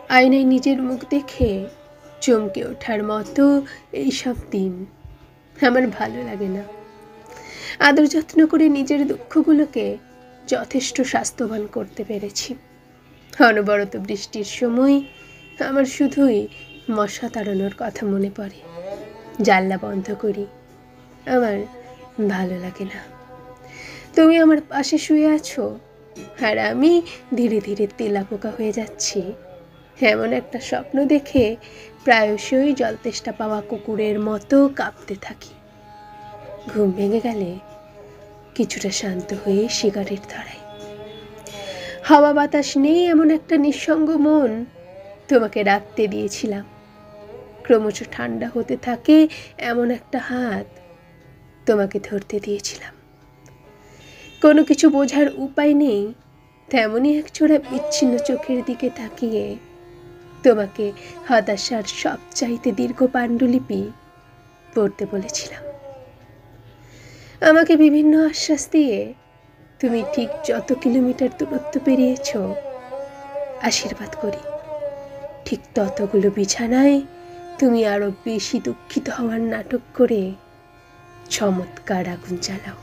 আয়নায় নিজের মুখ দেখে চমকে ওঠার মতো এইসব দিন আমার ভালো লাগে না। আদর যত্ন করে নিজের দুঃখগুলোকে যথেষ্ট স্বাস্থ্যবান করতে পেরেছি। অনবরত বৃষ্টির সময় আমার শুধুই মশা তাড়ানোর কথা মনে পড়ে। জানলা বন্ধ করি, আমার ভালো লাগে না। তুমি আমার পাশে শুয়ে আছো আর আমি ধীরে ধীরে তেলাপোকা হয়ে যাচ্ছি। এমন একটা স্বপ্ন দেখে প্রায়শই জলতেষ্টা পাওয়া কুকুরের মতো কাঁপতে থাকি। ঘুম ভেঙে গেলে কিছুটা শান্ত হয়ে সিগারেট ধরাই। হাওয়া বাতাস নেই এমন একটা নিঃসঙ্গ মন তোমাকে রাখতে দিয়েছিলাম। ক্রমশ ঠান্ডা হতে থাকে এমন একটা হাত তোমাকে ধরতে দিয়েছিলাম। কোনো কিছু বোঝার উপায় নেই তেমনই একজোড়া বিচ্ছিন্ন চোখের দিকে তাকিয়ে তোমাকে হতাশার সবচাইতে দীর্ঘ পাণ্ডুলিপি পড়তে বলেছিলাম। আমাকে বিভিন্ন আশ্বাস দিয়ে তুমি ঠিক যত কিলোমিটার দূরত্ব পেরিয়েছ, আশীর্বাদ করি ঠিক ততগুলো বিছানায় তুমি আরো বেশি দুঃখিত হওয়ার নাটক করে চমৎকার আগুন জ্বালাও।